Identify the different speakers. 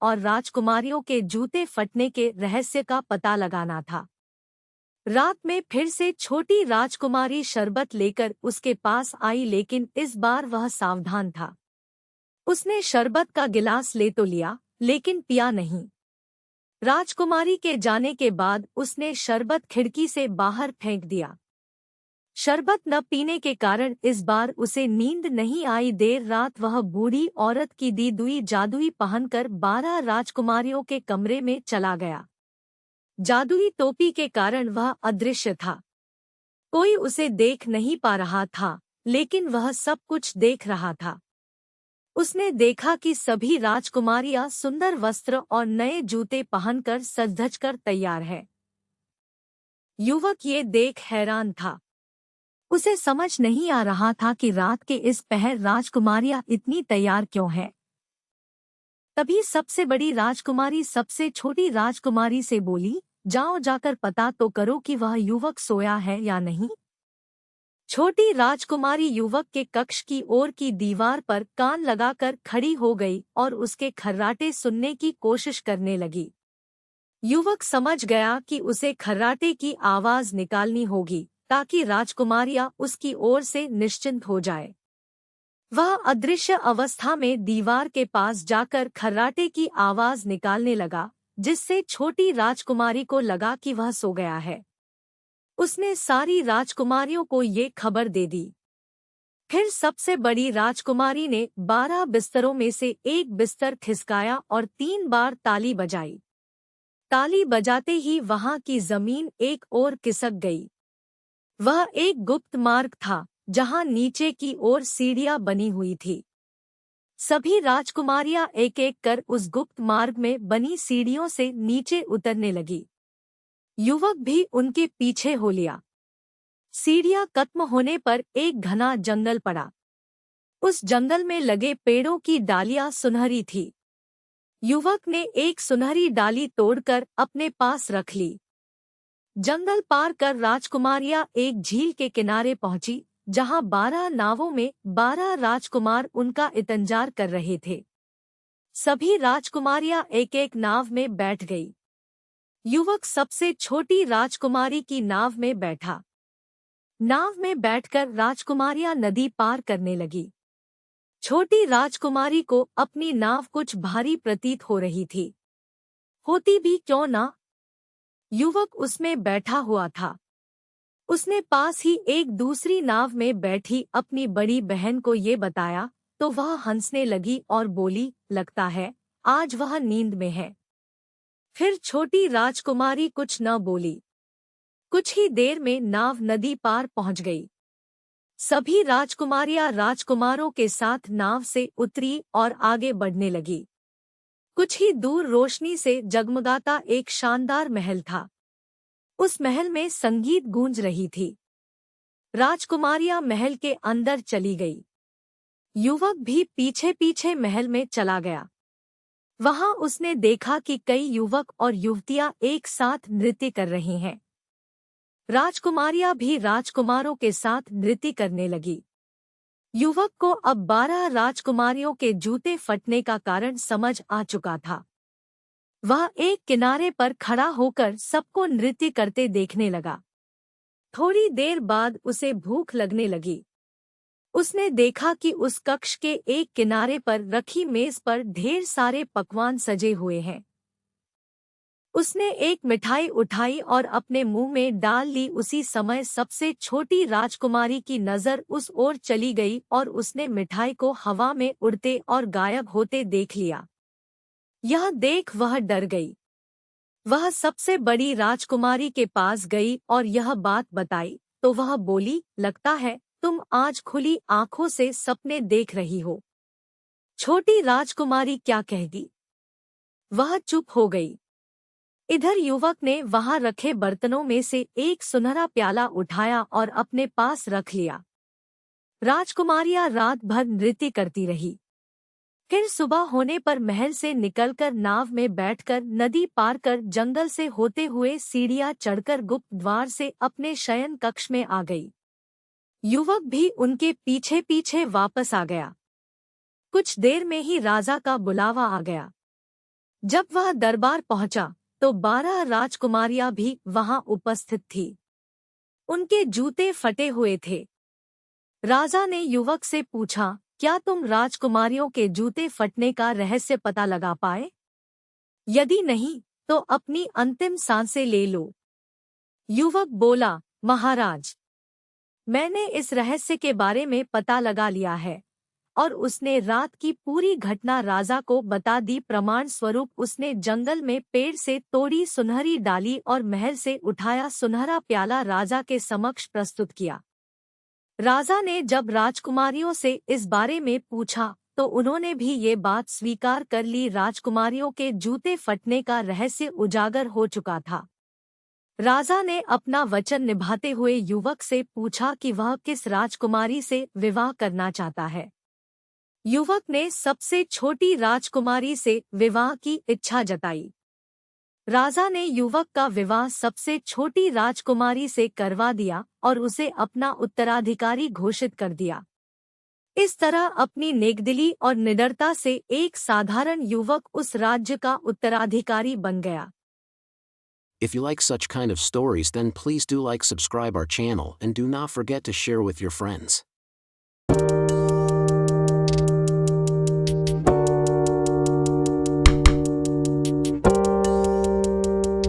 Speaker 1: और राजकुमारियों के जूते फटने के रहस्य का पता लगाना था। रात में फिर से छोटी राजकुमारी शरबत लेकर उसके पास आई, लेकिन इस बार वह सावधान था। उसने शरबत का गिलास ले तो लिया, लेकिन पिया नहीं। राजकुमारी के जाने के बाद उसने शरबत खिड़की से बाहर फेंक दिया। शरबत न पीने के कारण इस बार उसे नींद नहीं आई। देर रात वह बूढ़ी औरत की दी दुई जादुई पहनकर 12 राजकुमारियों के कमरे में चला गया। जादुई टोपी के कारण वह अदृश्य था। कोई उसे देख नहीं पा रहा था, लेकिन वह सब कुछ देख रहा था। उसने देखा कि सभी राजकुमारियां सुंदर वस्त्र और नए जूते पहनकर सज-धज कर तैयार है। युवक ये देख हैरान था। उसे समझ नहीं आ रहा था कि रात के इस पहर राजकुमारियां इतनी तैयार क्यों हैं। तभी सबसे बड़ी राजकुमारी सबसे छोटी राजकुमारी से बोली, जाओ जाकर पता तो करो कि वह युवक सोया है या नहीं। छोटी राजकुमारी युवक के कक्ष की ओर की दीवार पर कान लगाकर खड़ी हो गई और उसके खर्राटे सुनने की कोशिश करने लगी। युवक समझ गया कि उसे खर्राटे की आवाज निकालनी होगी ताकि राजकुमारियां उसकी ओर से निश्चिंत हो जाए। वह अदृश्य अवस्था में दीवार के पास जाकर खर्राटे की आवाज निकालने लगा, जिससे छोटी राजकुमारी को लगा कि वह सो गया है। उसने सारी राजकुमारियों को ये खबर दे दी। फिर सबसे बड़ी राजकुमारी ने 12 बिस्तरों में से एक बिस्तर खिसकाया और 3 बार ताली बजाई। ताली बजाते ही वहां की जमीन एक ओर खिसक गई। वह एक गुप्त मार्ग था, जहां नीचे की ओर सीढ़ियां बनी हुई थी। सभी राजकुमारियां एक-एक कर उस गुप्त मार्ग में बनी सीढ़ियों से नीचे उतरने लगी। युवक भी उनके पीछे हो लिया। सीढ़ियां खत्म होने पर एक घना जंगल पड़ा। उस जंगल में लगे पेड़ों की डालियां सुनहरी थी। युवक ने एक सुनहरी डाली तोड़कर अपने पास रख ली। जंगल पार कर राजकुमारियां एक झील के किनारे पहुंची, जहां 12 नावों में 12 राजकुमार उनका इंतजार कर रहे थे। सभी राजकुमारियां एक-एक नाव में बैठ गई। युवक सबसे छोटी राजकुमारी की नाव में बैठा। नाव में बैठकर राजकुमारियां नदी पार करने लगी। छोटी राजकुमारी को अपनी नाव कुछ भारी प्रतीत हो रही थी। होती भी क्यों ना, युवक उसमें बैठा हुआ था। उसने पास ही एक दूसरी नाव में बैठी अपनी बड़ी बहन को ये बताया, तो वह हंसने लगी और बोली, लगता है आज वह नींद में है। फिर छोटी राजकुमारी कुछ न बोली। कुछ ही देर में नाव नदी पार पहुंच गई। सभी राजकुमारियां राजकुमारों के साथ नाव से उतरी और आगे बढ़ने लगी। कुछ ही दूर रोशनी से जगमगाता एक शानदार महल था। उस महल में संगीत गूंज रही थी। राजकुमारियां महल के अंदर चली गई। युवक भी पीछे पीछे महल में चला गया। वहां उसने देखा कि कई युवक और युवतियां एक साथ नृत्य कर रही हैं। राजकुमारियां भी राजकुमारों के साथ नृत्य करने लगी। युवक को अब 12 राजकुमारियों के जूते फटने का कारण समझ आ चुका था। वह एक किनारे पर खड़ा होकर सबको नृत्य करते देखने लगा। थोड़ी देर बाद उसे भूख लगने लगी। उसने देखा कि उस कक्ष के एक किनारे पर रखी मेज पर ढेर सारे पकवान सजे हुए हैं। उसने एक मिठाई उठाई और अपने मुंह में डाल ली। उसी समय सबसे छोटी राजकुमारी की नजर उस ओर चली गई और उसने मिठाई को हवा में उड़ते और गायब होते देख लिया। यह देख वह डर गई। वह सबसे बड़ी राजकुमारी के पास गई और यह बात बताई, तो वह बोली, लगता है तुम आज खुली आंखों से सपने देख रही हो। छोटी राजकुमारी क्या कहती? वह चुप हो गई। इधर युवक ने वहां रखे बर्तनों में से एक सुनहरा प्याला उठाया और अपने पास रख लिया। राजकुमारियां रात भर नृत्य करती रही। फिर सुबह होने पर महल से निकलकर नाव में बैठकर नदी पार कर जंगल से होते हुए सीढ़ियां चढ़कर गुप्त द्वार से अपने शयन कक्ष में आ गई। युवक भी उनके पीछे पीछे वापस आ गया। कुछ देर में ही राजा का बुलावा आ गया। जब वह दरबार पहुंचा तो 12 राजकुमारियां भी वहां उपस्थित थीं। उनके जूते फटे हुए थे। राजा ने युवक से पूछा, क्या तुम राजकुमारियों के जूते फटने का रहस्य पता लगा पाए? यदि नहीं, तो अपनी अंतिम सांसें ले लो। युवक बोला, महाराज, मैंने इस रहस्य के बारे में पता लगा लिया है। और उसने रात की पूरी घटना राजा को बता दी। प्रमाण स्वरूप उसने जंगल में पेड़ से तोड़ी सुनहरी डाली और महल से उठाया सुनहरा प्याला राजा के समक्ष प्रस्तुत किया। राजा ने जब राजकुमारियों से इस बारे में पूछा तो उन्होंने भी ये बात स्वीकार कर ली। राजकुमारियों के जूते फटने का रहस्य उजागर हो चुका था। राजा ने अपना वचन निभाते हुए युवक से पूछा कि वह किस राजकुमारी से विवाह करना चाहता है। युवक ने सबसे छोटी राजकुमारी से विवाह की इच्छा जताई। राजा ने युवक का विवाह सबसे छोटी राजकुमारी से करवा दिया और उसे अपना उत्तराधिकारी घोषित कर दिया। इस तरह अपनी नेकदिली और निडरता से एक साधारण युवक उस राज्य का उत्तराधिकारी बन गया।
Speaker 2: If you like such kind of stories, then please do like, subscribe our channel, and do not forget to share with your friends.